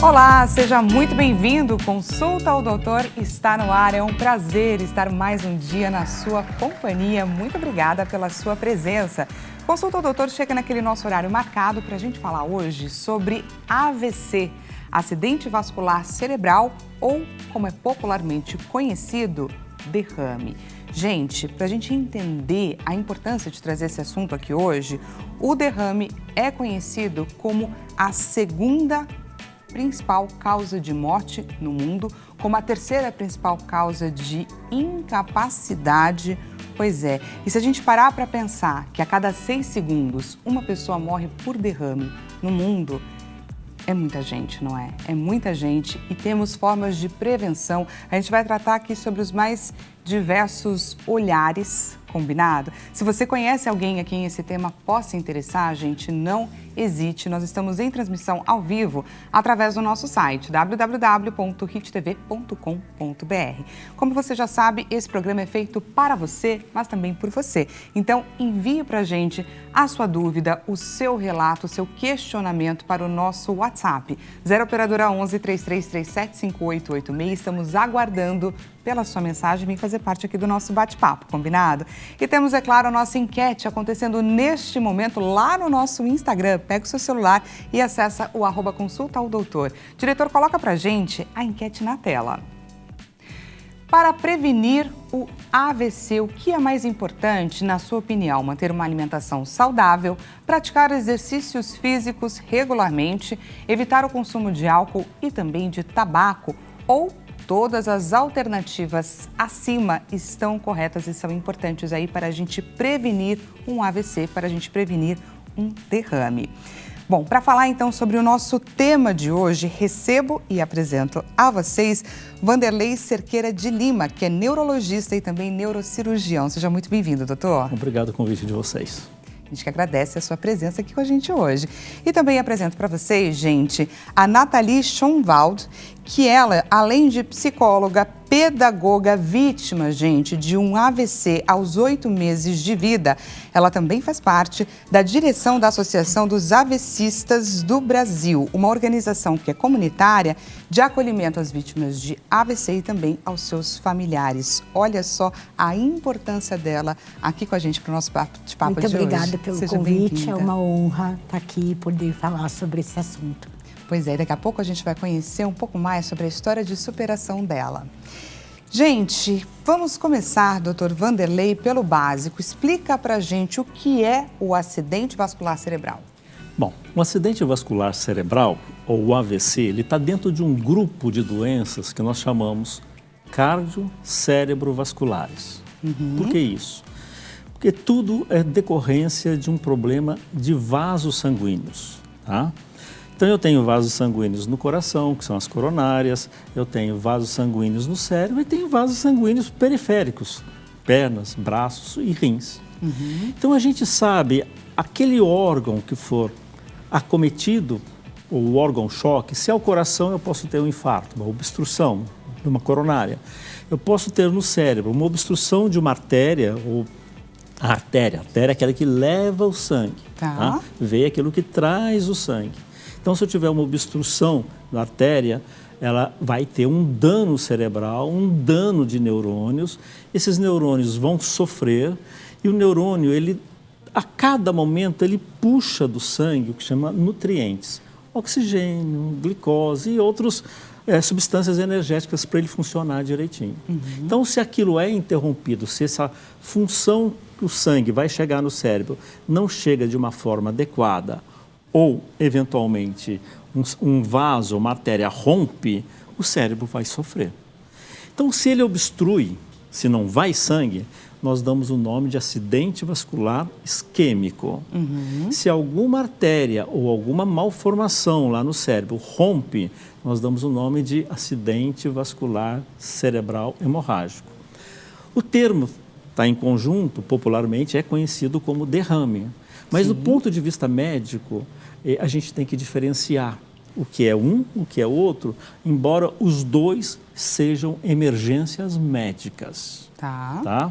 Olá, seja muito bem-vindo. Consulta ao Doutor está no ar. É um prazer estar mais um dia na sua companhia. Muito obrigada pela sua presença. Consulta ao Doutor chega naquele nosso horário marcado para a gente falar hoje sobre AVC, acidente vascular cerebral ou, como é popularmente conhecido, derrame. Gente, para a gente entender a importância de trazer esse assunto aqui hoje, o derrame é conhecido como a segunda principal causa de morte no mundo, como a terceira principal causa de incapacidade. Pois é, e se a gente parar para pensar que a cada 6 segundos uma pessoa morre por derrame no mundo, é muita gente, não é? É muita gente e temos formas de prevenção. A gente vai tratar aqui sobre os mais diversos olhares, combinado? Se você conhece alguém a quem esse tema possa interessar, gente, não hesite. Nós estamos em transmissão ao vivo através do nosso site www.hittv.com.br. Como você já sabe, esse programa é feito para você, mas também por você. Então, envie para a gente a sua dúvida, o seu relato, o seu questionamento para o nosso WhatsApp. 0 Operadora 11 3337 5886. Estamos aguardando pela sua mensagem, vem fazer parte aqui do nosso bate-papo, combinado? E temos, é claro, a nossa enquete acontecendo neste momento lá no nosso Instagram. Pega o seu celular e acessa o @consulta ao doutor. Diretor, coloca pra gente a enquete na tela. Para prevenir o AVC, o que é mais importante, na sua opinião? Manter uma alimentação saudável, praticar exercícios físicos regularmente, evitar o consumo de álcool e também de tabaco ou todas as alternativas acima estão corretas e são importantes aí para a gente prevenir um AVC, para a gente prevenir um derrame. Bom, para falar então sobre o nosso tema de hoje, recebo e apresento a vocês Vanderlei Cerqueira de Lima, que é neurologista e também neurocirurgião. Seja muito bem-vindo, doutor. Obrigado pelo convite de vocês. A gente que agradece a sua presença aqui com a gente hoje. E também apresento para vocês, gente, a Nathalie Schonwald, que ela, além de psicóloga, pedagoga, vítima, gente, de um AVC aos 8 meses de vida, ela também faz parte da direção da Associação dos AVCistas do Brasil, uma organização que é comunitária de acolhimento às vítimas de AVC e também aos seus familiares. Olha só a importância dela aqui com a gente para o nosso bate-papo de hoje. Muito obrigada pelo convite, é uma honra estar aqui e poder falar sobre esse assunto. Pois é, daqui a pouco a gente vai conhecer um pouco mais sobre a história de superação dela. Gente, vamos começar, doutor Vanderlei, pelo básico. Explica pra gente o que é o acidente vascular cerebral. Bom, o acidente vascular cerebral, ou o AVC, ele está dentro de um grupo de doenças que nós chamamos cardio-cerebrovasculares. Por que isso? Porque tudo é decorrência de um problema de vasos sanguíneos, tá? Então, eu tenho vasos sanguíneos no coração, que são as coronárias, eu tenho vasos sanguíneos no cérebro e tenho vasos sanguíneos periféricos, pernas, braços e rins. Então, a gente sabe, aquele órgão que for acometido, o órgão-choque, se é o coração, eu posso ter um infarto, uma obstrução de uma coronária. Eu posso ter no cérebro uma obstrução de uma artéria, ou a artéria é aquela que leva o sangue, tá? Veio aquilo que traz o sangue. Então, se eu tiver uma obstrução da artéria, ela vai ter um dano cerebral, um dano de neurônios. Esses neurônios vão sofrer e o neurônio, ele, a cada momento, ele puxa do sangue o que chama nutrientes. Oxigênio, glicose e outras substâncias energéticas para ele funcionar direitinho. Então, se aquilo é interrompido, se essa função que o sangue vai chegar no cérebro não chega de uma forma adequada, ou, eventualmente, um vaso, uma artéria rompe, o cérebro vai sofrer. Então, se ele obstrui, se não vai sangue, nós damos o nome de acidente vascular isquêmico. Se alguma artéria ou alguma malformação lá no cérebro rompe, nós damos o nome de acidente vascular cerebral hemorrágico. O termo está em conjunto, popularmente, é conhecido como derrame. Mas, do ponto de vista médico, a gente tem que diferenciar o que é um, o que é outro, embora os dois sejam emergências médicas. Tá?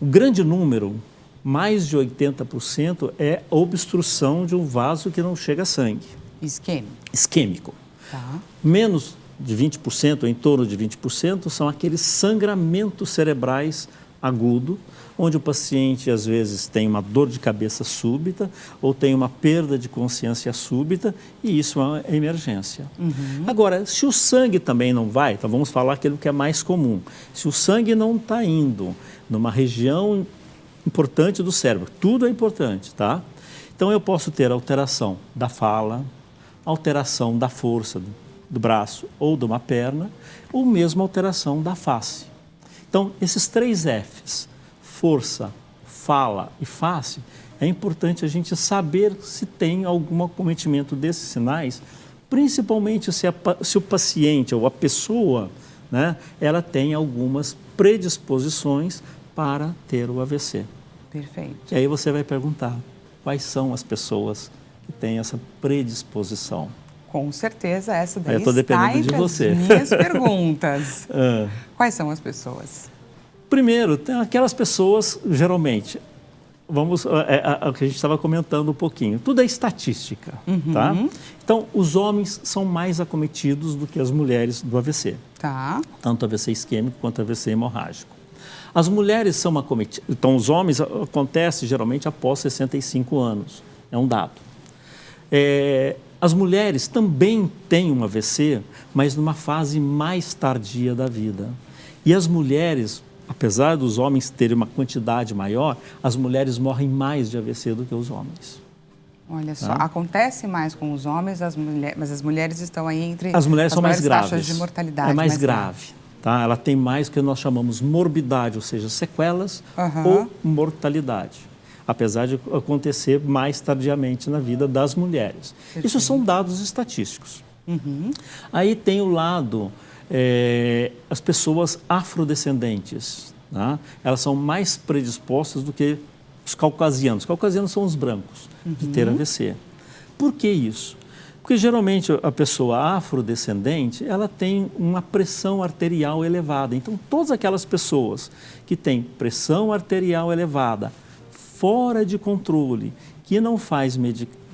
O grande número, mais de 80%, é obstrução de um vaso que não chega a sangue. Isquêmico. Isquêmico. Tá. Menos de 20%, ou em torno de 20%, são aqueles sangramentos cerebrais agudos, onde o paciente às vezes tem uma dor de cabeça súbita ou tem uma perda de consciência súbita, e isso é uma emergência. Agora, se o sangue também não vai, então vamos falar aquilo que é mais comum. Se o sangue não está indo numa região importante do cérebro, tudo é importante, tá? Então eu posso ter alteração da fala, alteração da força do braço ou de uma perna, ou mesmo alteração da face. Então, esses 3 Fs, força, fala e face, é importante a gente saber se tem algum acometimento desses sinais, principalmente se o paciente ou a pessoa, né, ela tem algumas predisposições para ter o AVC. Perfeito. E aí você vai perguntar, quais são as pessoas que têm essa predisposição? Com certeza, essa daí Eu estou dependendo de entre você. as minhas perguntas. Quais são as pessoas? Primeiro, tem aquelas pessoas, geralmente, o que a gente estava comentando um pouquinho, tudo é estatística, tá? Então, os homens são mais acometidos do que as mulheres do AVC. Tá. Tanto AVC isquêmico quanto AVC hemorrágico. As mulheres são acometidas, então os homens acontece geralmente após 65 anos, é um dado. As mulheres também têm um AVC, mas numa fase mais tardia da vida. E as mulheres, apesar dos homens terem uma quantidade maior, as mulheres morrem mais de AVC do que os homens. Olha só, acontece mais com os homens, mas as mulheres estão aí entre as mulheres são mais graves. Taxas de mortalidade. É mais grave. Tá? Ela tem mais o que nós chamamos morbidade, ou seja, sequelas ou mortalidade. Apesar de acontecer mais tardiamente na vida das mulheres. Perfeito. Isso são dados estatísticos. Aí tem o lado, as pessoas afrodescendentes. Tá? Elas são mais predispostas do que os caucasianos. Os caucasianos são os brancos, de ter AVC. Por que isso? Porque geralmente a pessoa afrodescendente, ela tem uma pressão arterial elevada. Então, todas aquelas pessoas que têm pressão arterial elevada, fora de controle, que não faz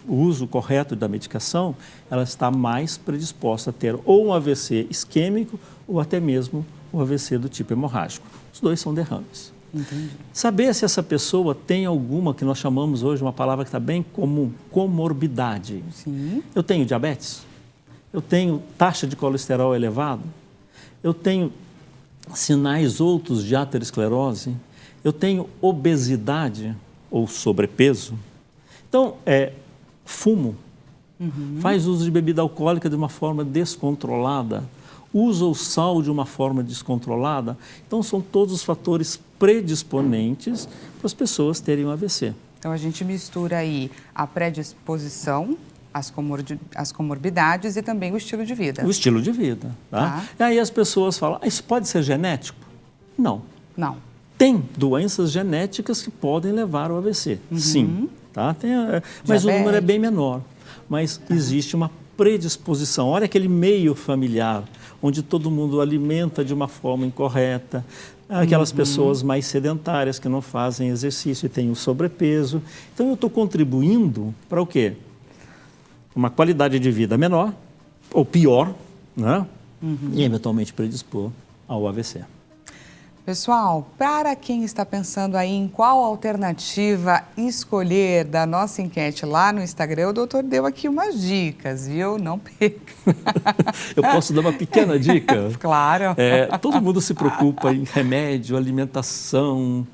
o uso correto da medicação, ela está mais predisposta a ter ou um AVC isquêmico ou até mesmo o AVC do tipo hemorrágico. Os dois são derrames. Entendi. Saber se essa pessoa tem alguma, que nós chamamos hoje, uma palavra que está bem comum, comorbidade. Sim. Eu tenho diabetes, eu tenho taxa de colesterol elevado, eu tenho sinais outros de aterosclerose, eu tenho obesidade ou sobrepeso. Então, fumo, faz uso de bebida alcoólica de uma forma descontrolada, usa o sal de uma forma descontrolada. Então, são todos os fatores predisponentes para as pessoas terem um AVC. Então, a gente mistura aí a predisposição, as comorbidades e também o estilo de vida. O estilo de vida. Tá? E aí as pessoas falam, isso pode ser genético? Não. Não. Tem doenças genéticas que podem levar ao AVC, sim. Tá? Mas o número é bem menor. Mas existe uma predisposição. Olha aquele meio familiar, onde todo mundo alimenta de uma forma incorreta, aquelas pessoas mais sedentárias que não fazem exercício e têm o sobrepeso. Então, eu estou contribuindo para o quê? Uma qualidade de vida menor, ou pior, né? E eventualmente predispor ao AVC. Pessoal, para quem está pensando aí em qual alternativa escolher da nossa enquete lá no Instagram, o doutor deu aqui umas dicas, viu? Não perca. Eu posso dar uma pequena dica? Claro. Todo mundo se preocupa em remédio, alimentação.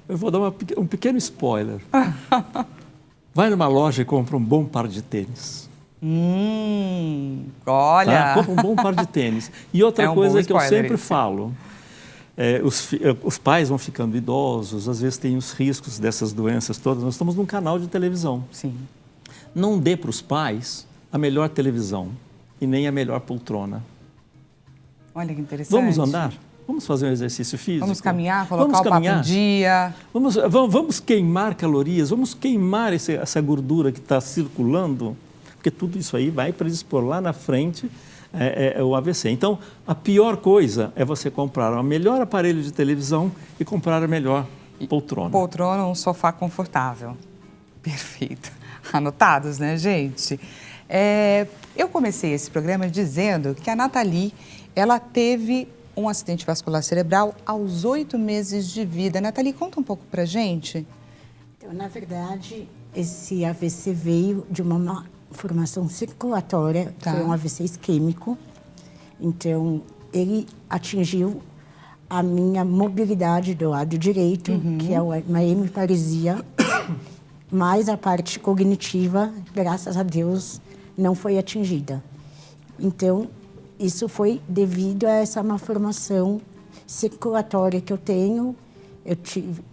Eu vou dar um pequeno spoiler. Vai numa loja e compra um bom par de tênis. Olha! Tá? Compra um bom par de tênis. E outra coisa que eu sempre esse. falo... os pais vão ficando idosos, às vezes tem os riscos dessas doenças todas. Nós estamos num canal de televisão. Sim. Não dê para os pais a melhor televisão e nem a melhor poltrona. Olha que interessante. Vamos andar? Vamos fazer um exercício físico? Vamos caminhar, colocar o papo em dia. Vamos queimar calorias, vamos queimar essa gordura que está circulando, porque tudo isso aí vai predispor lá na frente o AVC. Então, a pior coisa é você comprar o melhor aparelho de televisão e comprar a melhor poltrona. Poltrona, um sofá confortável. Perfeito. Anotados, né, gente? Eu comecei esse programa dizendo que a Nathalie, ela teve um acidente vascular cerebral aos 8 meses de vida. Nathalie, conta um pouco pra gente. Então, na verdade, esse AVC veio de uma malformação circulatória, foi um AVC isquêmico. Então, ele atingiu a minha mobilidade do lado direito, que é uma hemiparesia, mas a parte cognitiva, graças a Deus, não foi atingida. Então, isso foi devido a essa malformação circulatória que eu tenho.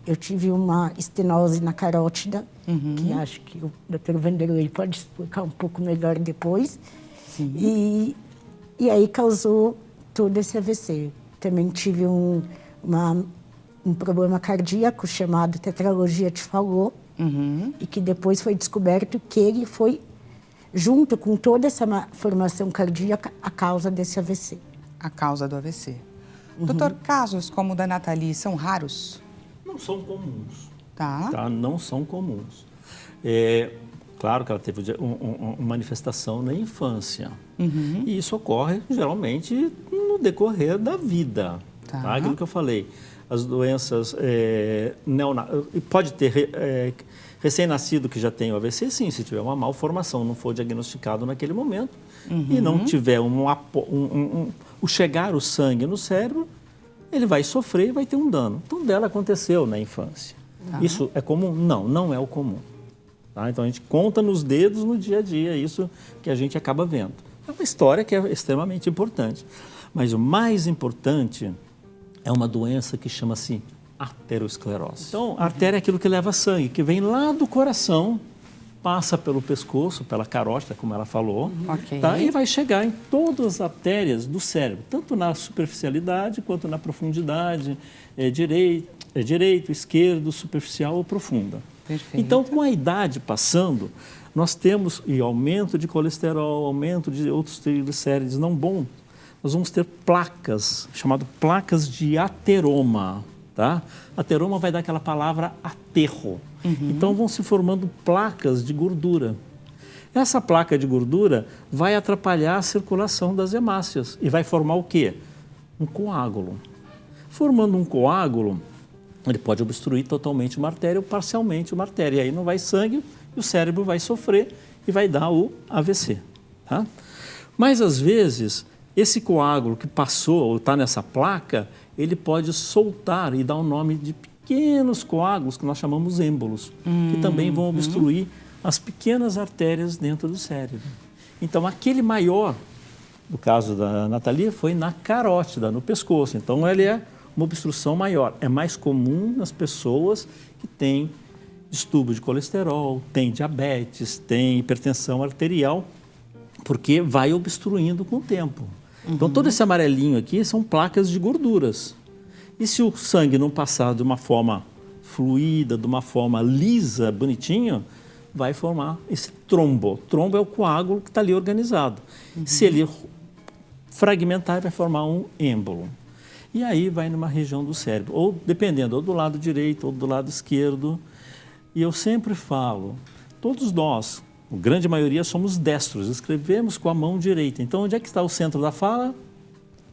Eu tive uma estenose na carótida, que acho que o Dr. Vanderlei pode explicar um pouco melhor depois. Sim. E aí causou todo esse AVC. Também tive um problema cardíaco chamado tetralogia de Fallot, e que depois foi descoberto que ele foi, junto com toda essa formação cardíaca, a causa desse AVC. A causa do AVC. Doutor, casos como o da Nathalie são raros? Não são comuns. Tá? Não são comuns. Claro que ela teve uma manifestação na infância. E isso ocorre, geralmente, no decorrer da vida. Tá? Aquilo que eu falei. As doenças pode ter recém-nascido que já tem o AVC, sim, se tiver uma malformação, não for diagnosticado naquele momento e não tiver o chegar o sangue no cérebro, ele vai sofrer e vai ter um dano. Então, dela aconteceu na infância. Isso é comum? Não é o comum. Tá? Então, a gente conta nos dedos no dia a dia isso que a gente acaba vendo. É uma história que é extremamente importante. Mas o mais importante é uma doença que chama-se aterosclerose. Então, a artéria é aquilo que leva sangue, que vem lá do coração, passa pelo pescoço, pela carótida, como ela falou, tá? E vai chegar em todas as artérias do cérebro, tanto na superficialidade quanto na profundidade, direito, esquerdo, superficial ou profunda. Perfeito. Então, com a idade passando, nós temos aumento de colesterol, aumento de outros triglicérides não bons. Nós vamos ter placas, chamadas placas de ateroma. Tá? Ateroma vai dar aquela palavra aterro. Então, vão se formando placas de gordura. Essa placa de gordura vai atrapalhar a circulação das hemácias e vai formar o quê? Um coágulo. Formando um coágulo, ele pode obstruir totalmente uma artéria ou parcialmente uma artéria. E aí não vai sangue e o cérebro vai sofrer e vai dar o AVC. Tá? Mas, às vezes, esse coágulo que passou ou está nessa placa, ele pode soltar e dar o nome de pequenos coágulos que nós chamamos êmbolos, que também vão obstruir as pequenas artérias dentro do cérebro. Então, aquele maior, no caso da Nathalie, foi na carótida, no pescoço. Então, ele é uma obstrução maior. É mais comum nas pessoas que têm distúrbio de colesterol, têm diabetes, têm hipertensão arterial, porque vai obstruindo com o tempo. Então, todo esse amarelinho aqui são placas de gorduras. E se o sangue não passar de uma forma fluida, de uma forma lisa, bonitinho, vai formar esse trombo. Trombo é o coágulo que está ali organizado. Se ele fragmentar, vai formar um êmbolo. E aí vai numa região do cérebro, ou dependendo, ou do lado direito ou do lado esquerdo. E eu sempre falo, todos nós, a grande maioria somos destros, escrevemos com a mão direita. Então, onde é que está o centro da fala?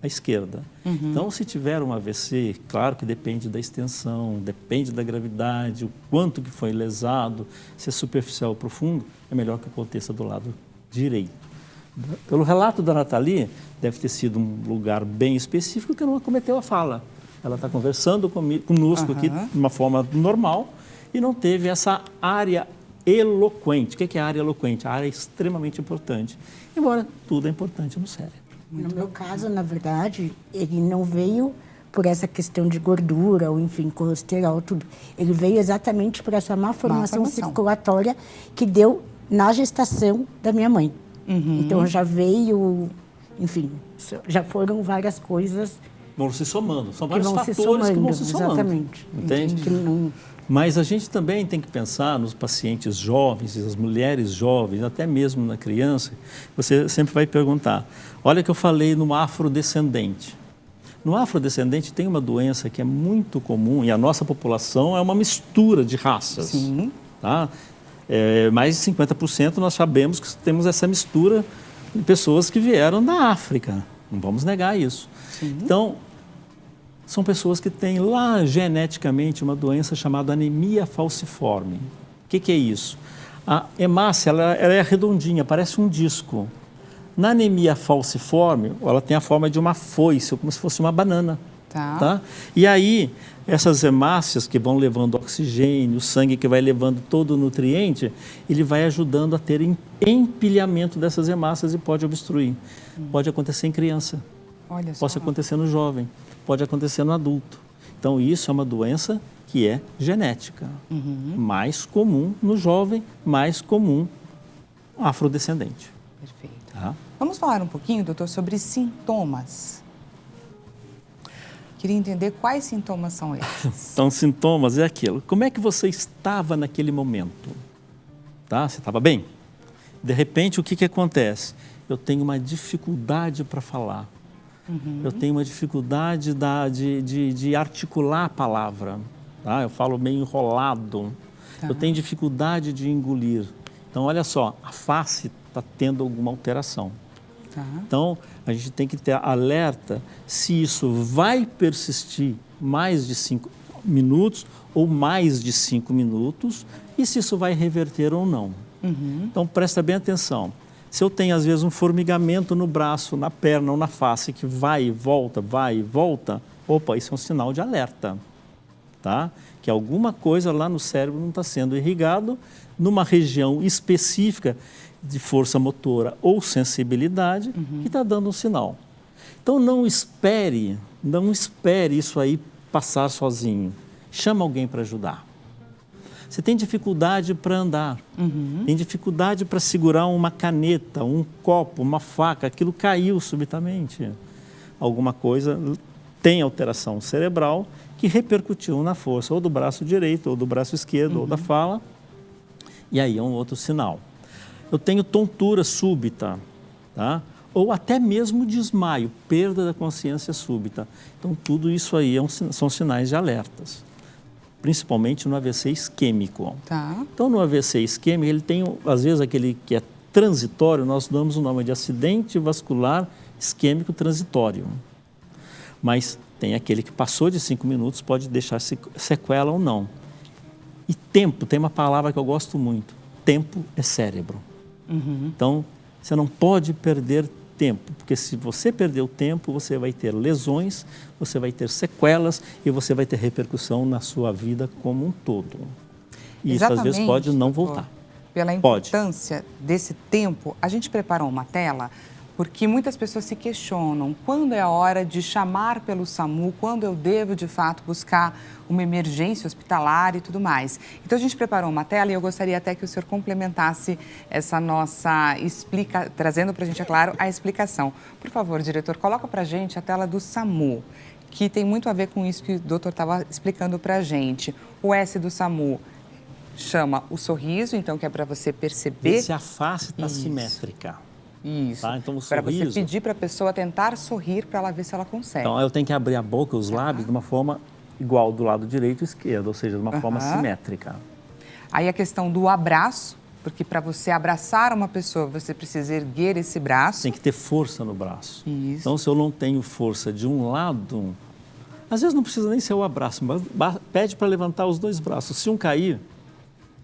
À esquerda. Então, se tiver um AVC, claro que depende da extensão, depende da gravidade, o quanto que foi lesado, se é superficial ou profundo, é melhor que aconteça do lado direito. Pelo relato da Nathalie, deve ter sido um lugar bem específico que não cometeu a fala. Ela está conversando conosco aqui de uma forma normal e não teve essa área eloquente. O que é a área eloquente? A área é extremamente importante, embora tudo é importante no cérebro. No meu caso, na verdade, ele não veio por essa questão de gordura, ou enfim, colesterol, tudo. Ele veio exatamente por essa malformação circulatória que deu na gestação da minha mãe. Então, já veio, enfim, já foram várias coisas. Vão se somando, são vários fatores que vão se somando. Exatamente. Entende? Mas a gente também tem que pensar nos pacientes jovens, as mulheres jovens, até mesmo na criança. Você sempre vai perguntar, olha que eu falei no afrodescendente. No afrodescendente tem uma doença que é muito comum, e a nossa população é uma mistura de raças. Sim. Tá? Mais de 50% nós sabemos que temos essa mistura de pessoas que vieram da África. Não vamos negar isso. Sim. Então, são pessoas que têm lá geneticamente uma doença chamada anemia falciforme. O que é isso? A hemácia, ela é redondinha, parece um disco. Na anemia falciforme, ela tem a forma de uma foice, como se fosse uma banana. Tá? E aí, essas hemácias que vão levando oxigênio, o sangue que vai levando todo o nutriente, ele vai ajudando a ter empilhamento dessas hemácias e pode obstruir. Pode acontecer em criança, pode acontecer no jovem, pode acontecer no adulto. Então, isso é uma doença que é genética. Mais comum no jovem, mais comum no afrodescendente. Perfeito. Tá? Vamos falar um pouquinho, doutor, sobre sintomas. Queria entender quais sintomas são esses. Então, sintomas é aquilo. Como é que você estava naquele momento? Tá? Você estava bem? De repente, o que acontece? Eu tenho uma dificuldade para falar. Eu tenho uma dificuldade de articular a palavra. Tá? Eu falo meio enrolado. Tá. Eu tenho dificuldade de engolir. Então, olha só, a face está tendo alguma alteração. Tá. Então, a gente tem que ter alerta se isso vai persistir mais de 5 minutos ou mais de 5 minutos e se isso vai reverter ou não. Então, presta bem atenção. Se eu tenho, às vezes, um formigamento no braço, na perna ou na face que vai e volta, opa, isso é um sinal de alerta, tá? Que alguma coisa lá no cérebro não está sendo irrigado numa região específica de força motora ou sensibilidade que está dando um sinal. Então, não espere isso aí passar sozinho. Chama alguém para ajudar. Você tem dificuldade para andar, tem dificuldade para segurar uma caneta, um copo, uma faca, aquilo caiu subitamente. Alguma coisa tem alteração cerebral que repercutiu na força ou do braço direito, ou do braço esquerdo, ou da fala, e aí é um outro sinal. Eu tenho tontura súbita, tá? Ou até mesmo desmaio, perda da consciência súbita. Então, tudo isso aí são sinais de alertas, principalmente no AVC isquêmico. Tá. Então, no AVC isquêmico, ele tem, às vezes, aquele que é transitório, nós damos o nome de acidente vascular isquêmico transitório. Mas tem aquele que passou de 5 minutos, pode deixar sequela ou não. E tempo, tem uma palavra que eu gosto muito. Tempo é cérebro. Então, você não pode perder tempo, porque se você perder o tempo, você vai ter lesões, você vai ter sequelas e você vai ter repercussão na sua vida como um todo. E isso, às vezes, pode não voltar. Pela importância desse tempo, a gente preparou uma tela porque muitas pessoas se questionam quando é a hora de chamar pelo SAMU, quando eu devo, de fato, buscar uma emergência hospitalar e tudo mais. Então, a gente preparou uma tela e eu gostaria até que o senhor complementasse essa nossa trazendo para a gente, é claro, a explicação. Por favor, diretor, coloca para a gente a tela do SAMU, que tem muito a ver com isso que o doutor estava explicando para a gente. O S do SAMU chama o sorriso, então, que é para você perceber... Se a face está simétrica. Isso, tá? Então, para você pedir para a pessoa tentar sorrir para ela ver se ela consegue. Então, eu tenho que abrir a boca, os lábios, de uma forma igual do lado direito e esquerdo, ou seja, de uma forma simétrica. Aí a questão do abraço, porque para você abraçar uma pessoa, você precisa erguer esse braço. Tem que ter força no braço. Isso. Então, se eu não tenho força de um lado, às vezes não precisa nem ser o abraço, mas pede para levantar os 2 braços. Se um cair,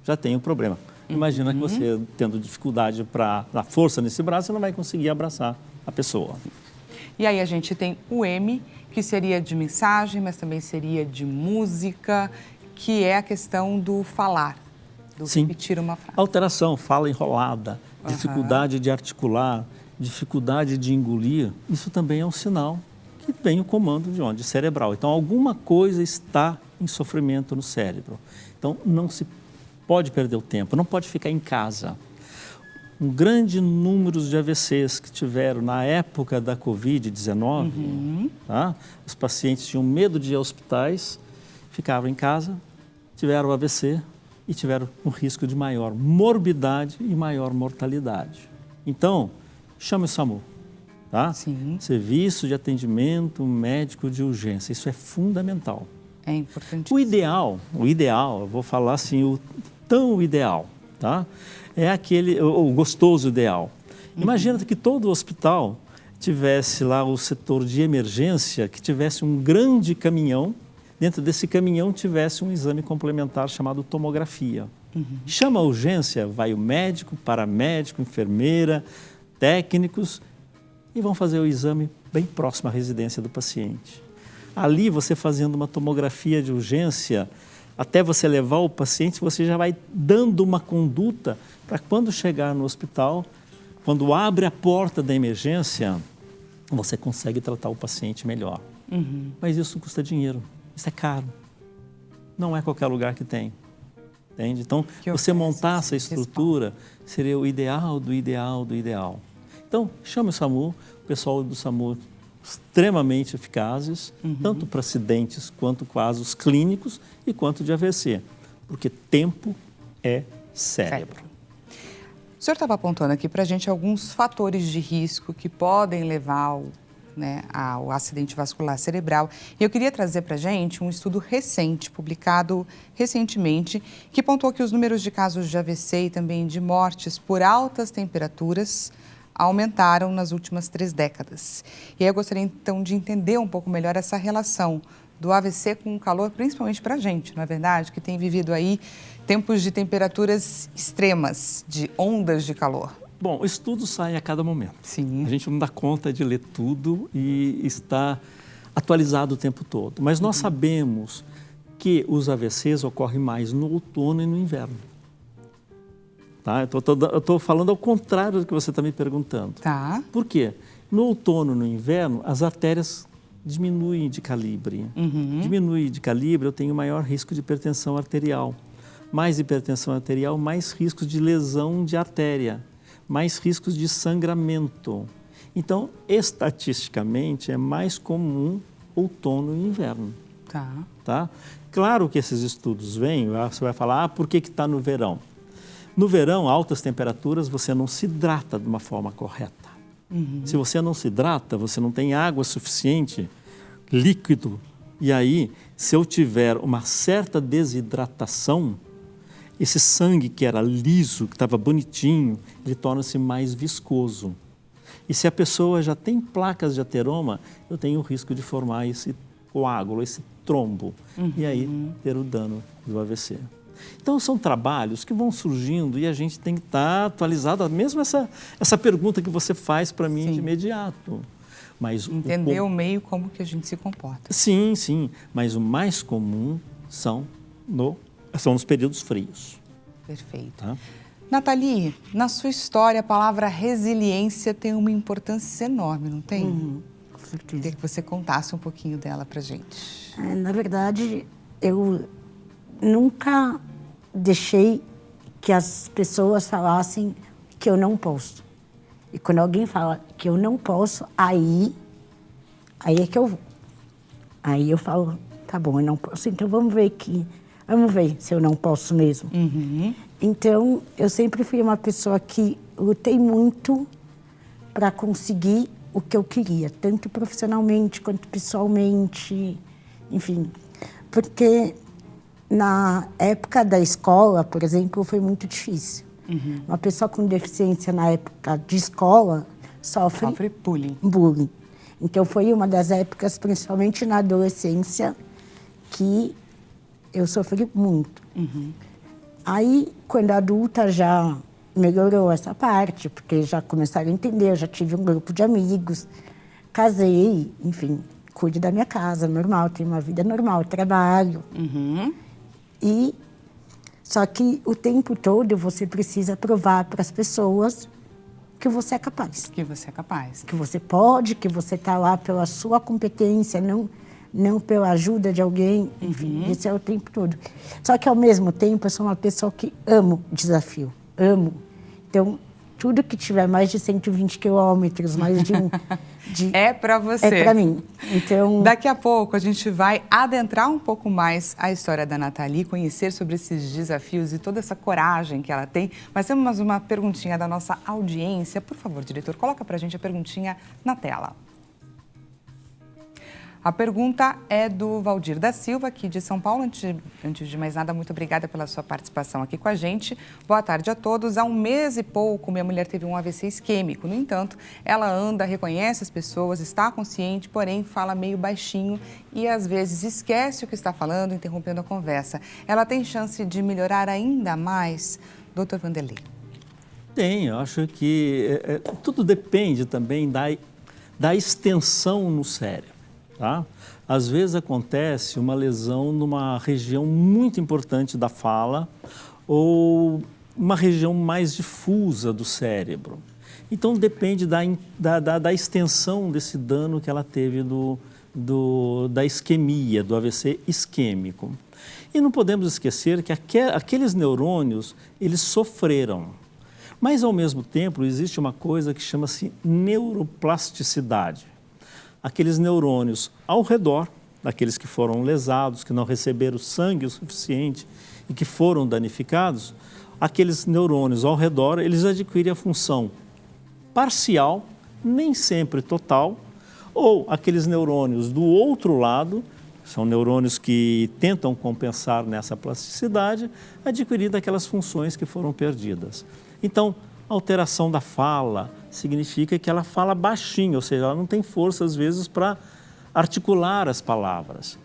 já tem um problema. Imagina que você, tendo dificuldade para dar força nesse braço, você não vai conseguir abraçar a pessoa. E aí a gente tem o M, que seria de mensagem, mas também seria de música, que é a questão do falar, do repetir uma frase. Alteração, fala enrolada, dificuldade de articular, dificuldade de engolir, isso também é um sinal que vem o comando de onde? Cerebral. Então, alguma coisa está em sofrimento no cérebro. Então, não se pode perder o tempo, não pode ficar em casa. Um grande número de AVCs que tiveram na época da Covid-19, tá? Os pacientes tinham medo de ir a hospitais, ficavam em casa, tiveram AVC e tiveram um risco de maior morbidade e maior mortalidade. Então, chame o SAMU, tá? Sim. Serviço de atendimento médico de urgência, isso é fundamental. É importante. O ideal, eu vou falar assim, o tão ideal, tá? É aquele, o gostoso ideal. Imagina que todo hospital tivesse lá o setor de emergência, que tivesse um grande caminhão, dentro desse caminhão tivesse um exame complementar chamado tomografia. Chama a urgência, vai o médico, paramédico, enfermeira, técnicos e vão fazer o exame bem próximo à residência do paciente. Ali, você fazendo uma tomografia de urgência, até você levar o paciente, você já vai dando uma conduta para quando chegar no hospital, quando abre a porta da emergência, você consegue tratar o paciente melhor. Mas isso custa dinheiro, isso é caro. Não é qualquer lugar que tem. Entende? Então, você montar essa estrutura seria o ideal do ideal do ideal. Então, chame o SAMU, o pessoal do SAMU extremamente eficazes, tanto para acidentes quanto casos clínicos e quanto de AVC, porque tempo é cérebro. O senhor estava apontando aqui para a gente alguns fatores de risco que podem levar ao acidente vascular cerebral. E eu queria trazer para a gente um estudo recente, publicado recentemente, que pontuou que os números de casos de AVC e também de mortes por altas temperaturas aumentaram nas últimas 3 décadas. E aí eu gostaria então de entender um pouco melhor essa relação do AVC com o calor, principalmente para a gente, não é verdade? Que tem vivido aí tempos de temperaturas extremas, de ondas de calor. Bom, o estudo sai a cada momento. Sim. A gente não dá conta de ler tudo e está atualizado o tempo todo. Mas nós sabemos que os AVCs ocorrem mais no outono e no inverno. Tá? Eu estou falando ao contrário do que você está me perguntando. Tá. Por quê? No outono e no inverno, as artérias diminuem de calibre. Diminui de calibre, eu tenho maior risco de hipertensão arterial. Mais hipertensão arterial, mais riscos de lesão de artéria, mais riscos de sangramento. Então, estatisticamente, é mais comum outono e inverno. Tá? Claro que esses estudos vêm, você vai falar, por que está no verão? No verão, altas temperaturas, você não se hidrata de uma forma correta. Se você não se hidrata, você não tem água suficiente, líquido. E aí, se eu tiver uma certa desidratação, esse sangue que era liso, que estava bonitinho, ele torna-se mais viscoso. E se a pessoa já tem placas de ateroma, eu tenho o risco de formar esse coágulo, esse trombo. E aí, ter o dano do AVC. Então, são trabalhos que vão surgindo e a gente tem que estar atualizado. Mesmo essa pergunta que você faz para mim de imediato. Mas entender o meio, como que a gente se comporta. Sim, sim. Mas o mais comum são nos períodos frios. Perfeito. Tá? Nathalie, na sua história, a palavra resiliência tem uma importância enorme, não tem? Com certeza. Queria que você contasse um pouquinho dela pra gente. Na verdade, eu nunca deixei que as pessoas falassem que eu não posso. E quando alguém fala que eu não posso, aí é que eu vou. Aí eu falo, tá bom, eu não posso, então vamos ver se eu não posso mesmo. Então, eu sempre fui uma pessoa que lutei muito para conseguir o que eu queria, tanto profissionalmente quanto pessoalmente, enfim. Porque na época da escola, por exemplo, foi muito difícil. Uma pessoa com deficiência na época de escola sofre bullying. Então, foi uma das épocas, principalmente na adolescência, que eu sofri muito. Aí, quando adulta, já melhorou essa parte, porque já começaram a entender, eu já tive um grupo de amigos, casei, enfim, cuido da minha casa, normal, tenho uma vida normal, trabalho. Só que o tempo todo você precisa provar para as pessoas que você é capaz. Que você é capaz. Que você pode, que você está lá pela sua competência, não pela ajuda de alguém, enfim, esse é o tempo todo. Só que, ao mesmo tempo, eu sou uma pessoa que amo desafio, amo. Então, tudo que tiver mais de 120 quilômetros, mais de um... é para você. É para mim. Então... Daqui a pouco a gente vai adentrar um pouco mais a história da Nathalie, conhecer sobre esses desafios e toda essa coragem que ela tem. Mas temos mais uma perguntinha da nossa audiência. Por favor, diretor, coloca para a gente a perguntinha na tela. A pergunta é do Valdir da Silva, aqui de São Paulo. Antes de mais nada, muito obrigada pela sua participação aqui com a gente. Boa tarde a todos. Há um mês e pouco, minha mulher teve um AVC isquêmico. No entanto, ela anda, reconhece as pessoas, está consciente, porém fala meio baixinho e às vezes esquece o que está falando, interrompendo a conversa. Ela tem chance de melhorar ainda mais? Dr. Vanderlei. Tem, eu acho que tudo depende também da extensão no cérebro, tá? Às vezes acontece uma lesão numa região muito importante da fala ou uma região mais difusa do cérebro. Então depende da extensão desse dano que ela teve da isquemia, do AVC isquêmico. E não podemos esquecer que aqueles neurônios, eles sofreram. Mas, ao mesmo tempo, existe uma coisa que chama-se neuroplasticidade. Aqueles neurônios ao redor, daqueles que foram lesados, que não receberam sangue o suficiente e que foram danificados, aqueles neurônios ao redor, eles adquirem a função parcial, nem sempre total, ou aqueles neurônios do outro lado, são neurônios que tentam compensar nessa plasticidade, adquirindo aquelas funções que foram perdidas. Então, alteração da fala significa que ela fala baixinho, ou seja, ela não tem força, às vezes, para articular as palavras.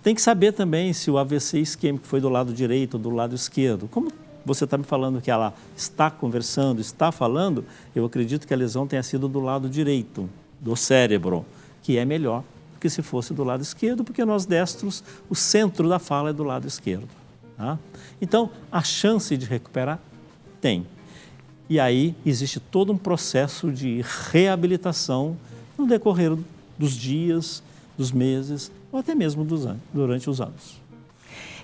Tem que saber também se o AVC isquêmico foi do lado direito ou do lado esquerdo. Como você está me falando que ela está conversando, está falando, eu acredito que a lesão tenha sido do lado direito, do cérebro, que é melhor do que se fosse do lado esquerdo, porque nós destros, o centro da fala é do lado esquerdo. Tá? Então, a chance de recuperar tem. E aí existe todo um processo de reabilitação no decorrer dos dias, dos meses ou até mesmo durante os anos.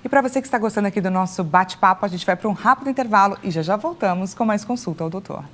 E para você que está gostando aqui do nosso bate-papo, a gente vai para um rápido intervalo e já voltamos com mais consulta ao doutor.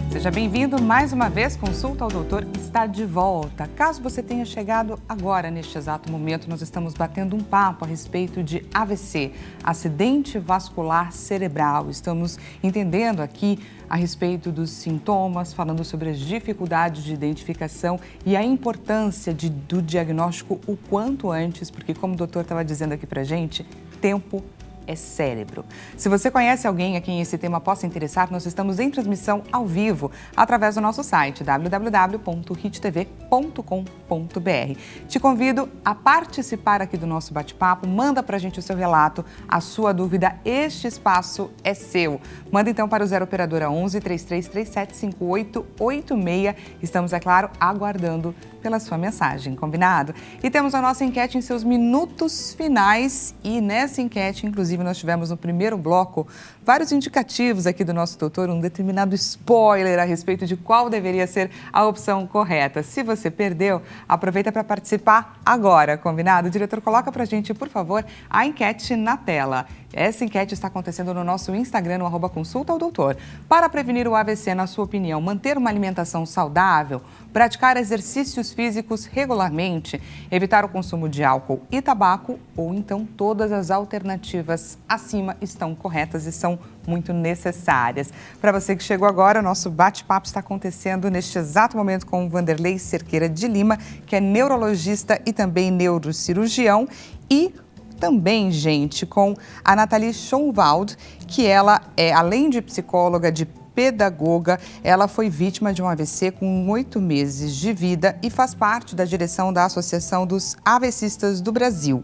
Seja bem-vindo mais uma vez, Consulta ao Doutor está de volta. Caso você tenha chegado agora, neste exato momento, nós estamos batendo um papo a respeito de AVC, acidente vascular cerebral. Estamos entendendo aqui a respeito dos sintomas, falando sobre as dificuldades de identificação e a importância do diagnóstico o quanto antes, porque como o doutor estava dizendo aqui pra gente, tempo é cérebro. Se você conhece alguém a quem esse tema possa interessar, nós estamos em transmissão ao vivo através do nosso site www.hittv.com.br. Te convido a participar aqui do nosso bate-papo, manda pra gente o seu relato, a sua dúvida, este espaço é seu. Manda então para o 0 operadora 11 3337 5886. Estamos, é claro, aguardando pela sua mensagem, combinado? E temos a nossa enquete em seus minutos finais e nessa enquete, inclusive, nós tivemos no primeiro bloco vários indicativos aqui do nosso doutor, um determinado spoiler a respeito de qual deveria ser a opção correta. Se você perdeu, aproveita para participar agora, combinado? O diretor, coloca para a gente, por favor, a enquete na tela. Essa enquete está acontecendo no nosso Instagram, no @consultaodoutor. Para prevenir o AVC, na sua opinião, manter uma alimentação saudável, praticar exercícios físicos regularmente, evitar o consumo de álcool e tabaco, ou então todas as alternativas acima estão corretas e são muito necessárias. Para você que chegou agora, nosso bate-papo está acontecendo neste exato momento com o Vanderlei Cerqueira de Lima, que é neurologista e também neurocirurgião, e também, gente, com a Nathalie Schonwald, que ela é, além de psicóloga, de pedagoga, ela foi vítima de um AVC com 8 meses de vida e faz parte da direção da Associação dos AVCistas do Brasil.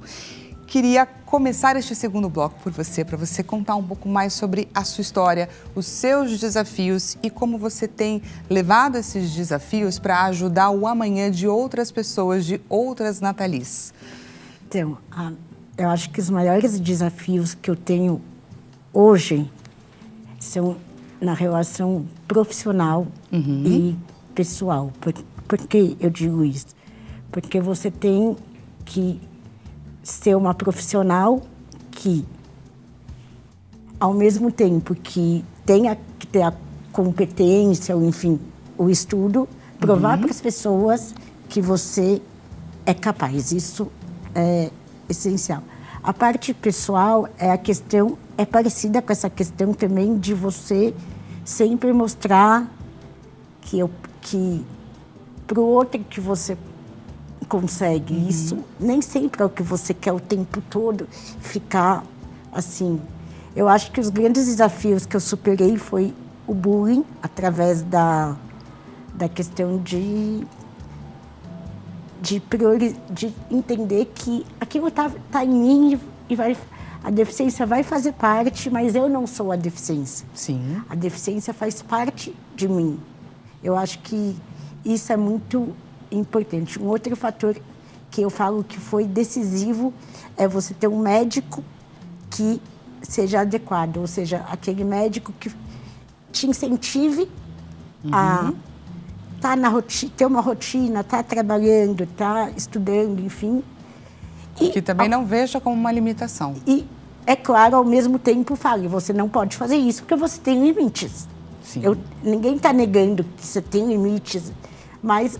Queria começar este segundo bloco por você, para você contar um pouco mais sobre a sua história, os seus desafios e como você tem levado esses desafios para ajudar o amanhã de outras pessoas, de outras Nathalies. Então, eu acho que os maiores desafios que eu tenho hoje são na relação profissional e pessoal. Por que eu digo isso? Porque você tem que ser uma profissional que, ao mesmo tempo que tenha que ter a competência, ou enfim, o estudo, provar para as pessoas que você é capaz. Isso é essencial. A parte pessoal é parecida com essa questão também de você sempre mostrar que para o outro que você consegue isso. Nem sempre é o que você quer o tempo todo ficar assim. Eu acho que os grandes desafios que eu superei foi o bullying, através da questão de entender que aquilo tá em mim e a deficiência vai fazer parte, mas eu não sou a deficiência. Sim. A deficiência faz parte de mim. Eu acho que isso é muito importante. Um outro fator que eu falo que foi decisivo é você ter um médico que seja adequado, ou seja, aquele médico que te incentive a ter uma rotina, estar trabalhando, estar estudando, enfim. Que também não veja como uma limitação. E, é claro, ao mesmo tempo, fale, você não pode fazer isso porque você tem limites. Sim. Ninguém está negando que você tem limites, mas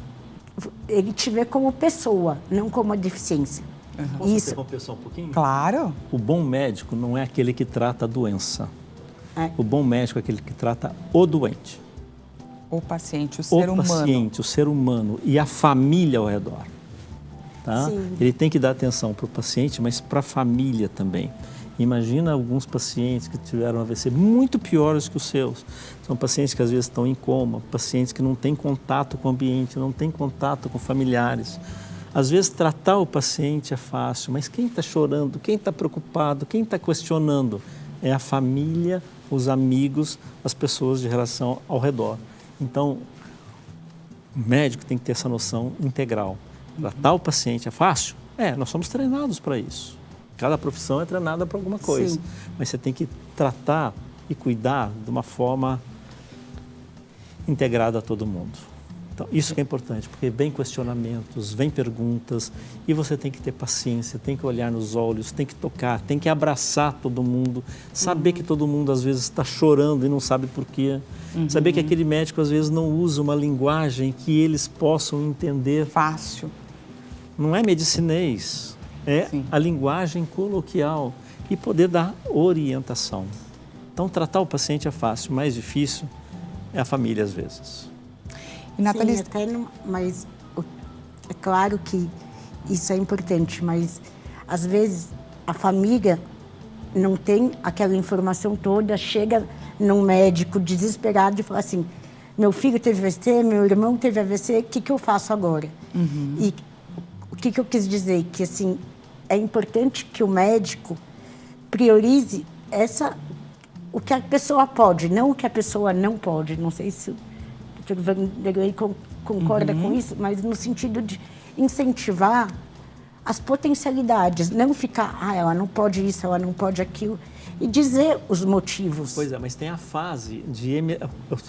ele te vê como pessoa, não como a deficiência. Posso interromper só um pouquinho? Claro. O bom médico não é aquele que trata a doença. O bom médico é aquele que trata o doente. O paciente, o ser humano. O paciente, o ser humano e a família ao redor. Tá? Ele tem que dar atenção para o paciente, mas para a família também. Imagina alguns pacientes que tiveram AVC muito piores que os seus. São pacientes que às vezes estão em coma, pacientes que não têm contato com o ambiente, não têm contato com familiares. Às vezes tratar o paciente é fácil, mas quem está chorando, quem está preocupado, quem está questionando é a família, os amigos, as pessoas de relação ao redor. Então, o médico tem que ter essa noção integral. Tratar o paciente é fácil? Nós somos treinados para isso. Cada profissão é treinada para alguma coisa. Sim. Mas você tem que tratar e cuidar de uma forma integrada a todo mundo. Então, isso que é importante, porque vem questionamentos, vem perguntas, e você tem que ter paciência, tem que olhar nos olhos, tem que tocar, tem que abraçar todo mundo, saber que todo mundo às vezes está chorando e não sabe por quê. Saber que aquele médico às vezes não usa uma linguagem que eles possam entender. Fácil. Não é medicinês, é a linguagem coloquial e poder dar orientação. Então, tratar o paciente é fácil, o mais difícil é a família às vezes. E, Nathalie... Sim, até mas é claro que isso é importante, mas às vezes a família não tem aquela informação toda, chega num médico desesperado e fala assim, meu filho teve AVC, meu irmão teve AVC, o que eu faço agora? E o que eu quis dizer? Que assim, é importante que o médico priorize o que a pessoa pode, não o que a pessoa não pode. Não sei se o Dr. Vanderlei concorda com isso, mas no sentido de incentivar as potencialidades, não ficar, ela não pode isso, ela não pode aquilo, e dizer os motivos. Pois é, mas tem a fase de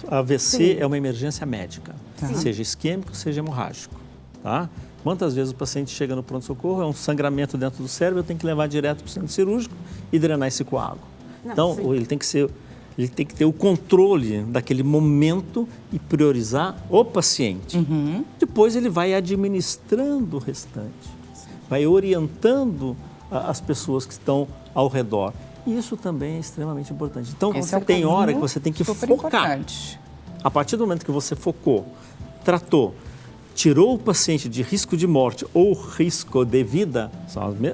AVC é uma emergência médica, seja isquêmico, seja hemorrágico, tá? Quantas vezes o paciente chega no pronto-socorro, é um sangramento dentro do cérebro, eu tenho que levar direto para o centro cirúrgico e drenar esse coágulo. Então, ele tem que ter o controle daquele momento e priorizar o paciente. Depois ele vai administrando o restante, vai orientando as pessoas que estão ao redor. E isso também é extremamente importante. Então, tem hora que você tem que focar. Importante. A partir do momento que você focou, tratou, tirou o paciente de risco de morte ou risco de vida,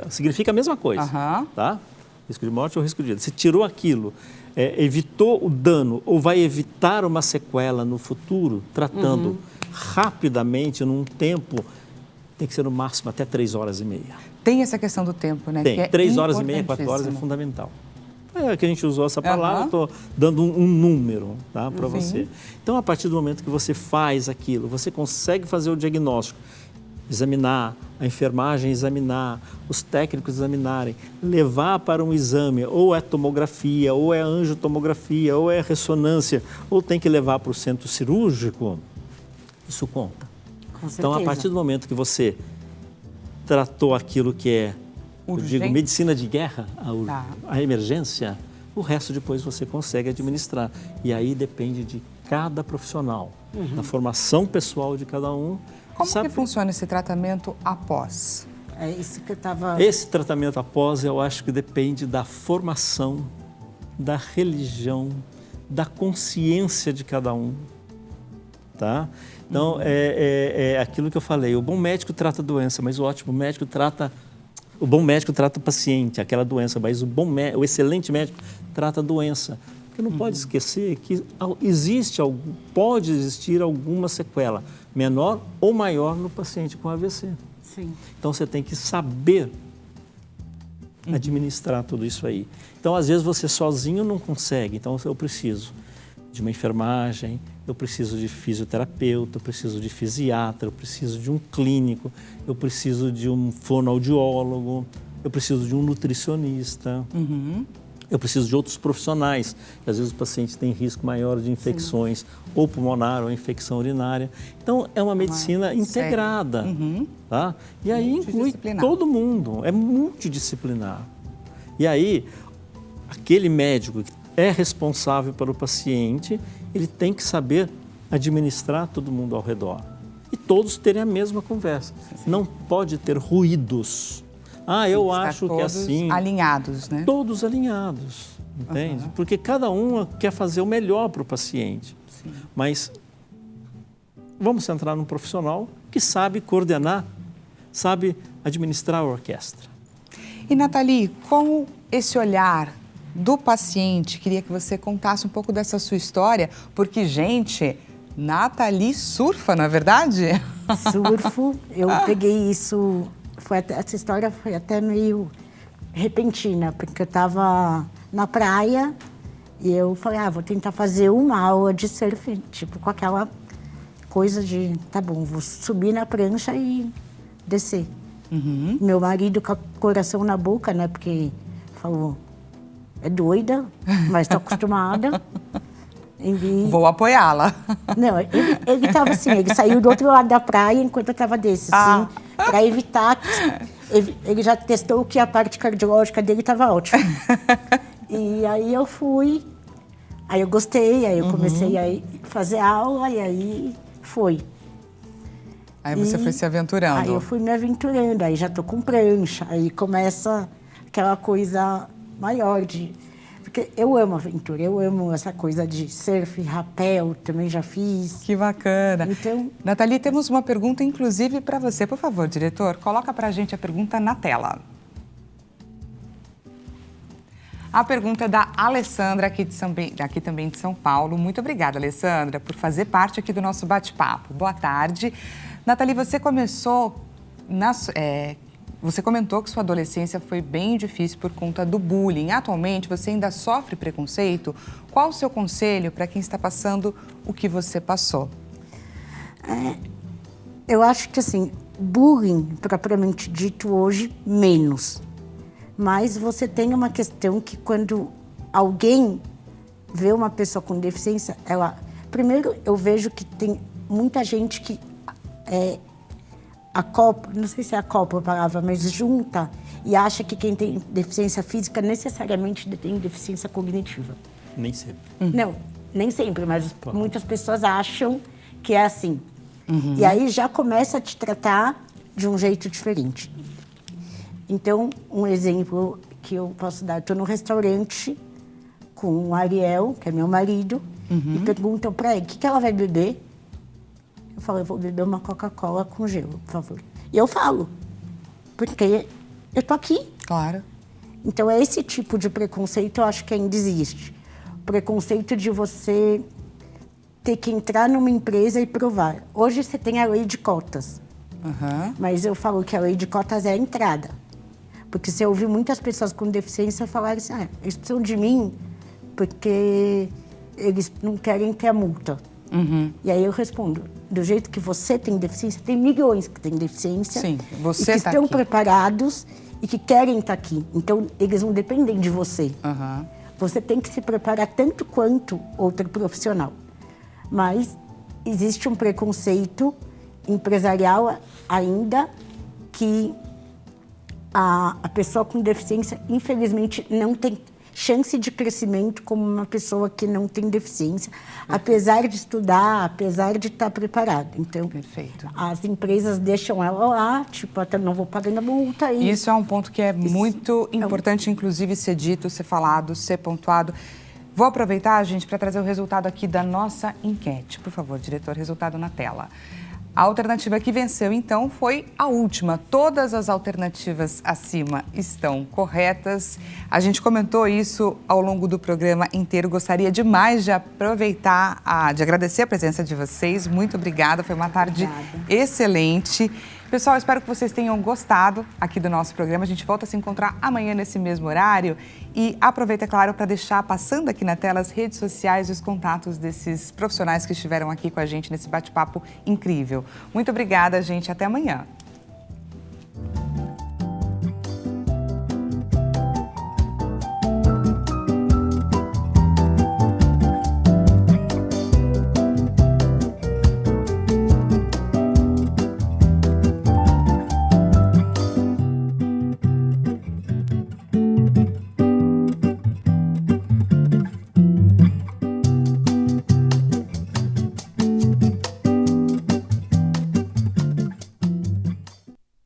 significa a mesma coisa, tá? Risco de morte ou risco de vida. Você tirou aquilo, evitou o dano ou vai evitar uma sequela no futuro, tratando rapidamente, num tempo, tem que ser no máximo até 3 horas e meia. Tem essa questão do tempo, né? Tem, que 3 horas e meia, 4 horas é fundamental. É que a gente usou essa palavra, estou dando um número, tá, para você. Então, a partir do momento que você faz aquilo, você consegue fazer o diagnóstico, examinar, a enfermagem examinar, os técnicos examinarem, levar para um exame, ou é tomografia, ou é angiotomografia, ou é ressonância, ou tem que levar para o centro cirúrgico, isso conta. Então, a partir do momento que você tratou aquilo que é, eu digo, medicina de guerra, a emergência, o resto depois você consegue administrar. E aí depende de cada profissional, da formação pessoal de cada um. Como que funciona esse tratamento após? É isso que eu estava... Esse tratamento após, eu acho que depende da formação, da religião, da consciência de cada um, tá? Então, é aquilo que eu falei, o bom médico trata a doença, mas o ótimo médico trata... O bom médico trata o paciente, aquela doença, mas o excelente médico trata a doença. Porque não pode esquecer que pode existir alguma sequela, menor ou maior, no paciente com AVC. Sim. Então, você tem que saber administrar tudo isso aí. Então, às vezes, você sozinho não consegue. Então, eu preciso de uma enfermagem, eu preciso de fisioterapeuta, eu preciso de fisiatra, eu preciso de um clínico, eu preciso de um fonoaudiólogo, eu preciso de um nutricionista, eu preciso de outros profissionais. Às vezes o paciente tem risco maior de infecções, ou pulmonar, ou infecção urinária. Então, é uma medicina integrada, tá? E aí inclui todo mundo, é multidisciplinar. E aí, aquele médico que é responsável pelo paciente, ele tem que saber administrar todo mundo ao redor. E todos terem a mesma conversa. Não pode ter ruídos. Eu acho que é assim. Alinhados, né? Todos alinhados, entende? Porque cada um quer fazer o melhor para o paciente. Sim. Mas vamos centrar num profissional que sabe coordenar, sabe administrar a orquestra. E, Nathalie, com esse olhar do paciente, queria que você contasse um pouco dessa sua história, porque, gente, Nathalie surfa, não é verdade? Surfo, eu peguei isso, essa história foi até meio repentina, porque eu estava na praia e eu falei, vou tentar fazer uma aula de surf, tipo, com aquela coisa de, tá bom, vou subir na prancha e descer. Meu marido com o coração na boca, né, porque falou, é doida, mas estou acostumada. Vou apoiá-la. Não, ele estava assim, ele saiu do outro lado da praia enquanto eu estava desse, assim, para evitar que... Ele já testou que a parte cardiológica dele estava ótima. E aí eu fui, aí eu gostei, aí eu comecei a fazer aula e aí foi. Aí você foi se aventurando. Aí eu fui me aventurando, aí já tô com prancha, aí começa aquela coisa maior de... Porque eu amo aventura, eu amo essa coisa de surf, rapel, também já fiz. Que bacana. Então... Nathalie, temos uma pergunta, inclusive, para você. Por favor, diretor, coloca para a gente a pergunta na tela. A pergunta é da Alessandra, aqui também de São Paulo. Muito obrigada, Alessandra, por fazer parte aqui do nosso bate-papo. Boa tarde. Nathalie, você você comentou que sua adolescência foi bem difícil por conta do bullying. Atualmente, você ainda sofre preconceito? Qual o seu conselho para quem está passando o que você passou? Eu acho que, assim, bullying, propriamente dito hoje, menos. Mas você tem uma questão que quando alguém vê uma pessoa com deficiência, primeiro, eu vejo que tem muita gente que não sei se é acopla a palavra, mas junta e acha que quem tem deficiência física necessariamente tem deficiência cognitiva. Nem sempre. Não, nem sempre, mas muitas pessoas acham que é assim. E aí já começa a te tratar de um jeito diferente. Então, um exemplo que eu posso dar, estou no restaurante com o Ariel, que é meu marido, e perguntam para ele, o que ela vai beber? Eu falo, eu vou beber uma Coca-Cola com gelo, por favor. E eu falo, porque eu tô aqui. Claro. Então, é esse tipo de preconceito, eu acho que ainda existe. O preconceito de você ter que entrar numa empresa e provar. Hoje você tem a lei de cotas, mas eu falo que a lei de cotas é a entrada. Porque você ouve muitas pessoas com deficiência falarem assim, eles precisam de mim porque eles não querem ter a multa. E aí eu respondo, do jeito que você tem deficiência, tem milhões que têm deficiência. Sim, você e que estão preparados e que querem estar aqui. Então, eles não dependem de você. Você tem que se preparar tanto quanto outro profissional. Mas existe um preconceito empresarial ainda que a pessoa com deficiência, infelizmente, não tem chance de crescimento como uma pessoa que não tem deficiência, apesar de estudar, apesar de estar preparado. Então, Perfeito. As empresas deixam ela lá, tipo, até não vou pagando a multa. E isso é um ponto que é muito importante, inclusive, ser dito, ser falado, ser pontuado. Vou aproveitar, gente, para trazer o resultado aqui da nossa enquete. Por favor, diretor, resultado na tela. A alternativa que venceu, então, foi a última. Todas as alternativas acima estão corretas. A gente comentou isso ao longo do programa inteiro. Gostaria demais de aproveitar, de agradecer a presença de vocês. Muito obrigada, foi uma tarde excelente. Pessoal, espero que vocês tenham gostado aqui do nosso programa. A gente volta a se encontrar amanhã nesse mesmo horário. E aproveita, claro, para deixar passando aqui na tela as redes sociais e os contatos desses profissionais que estiveram aqui com a gente nesse bate-papo incrível. Muito obrigada, gente. Até amanhã.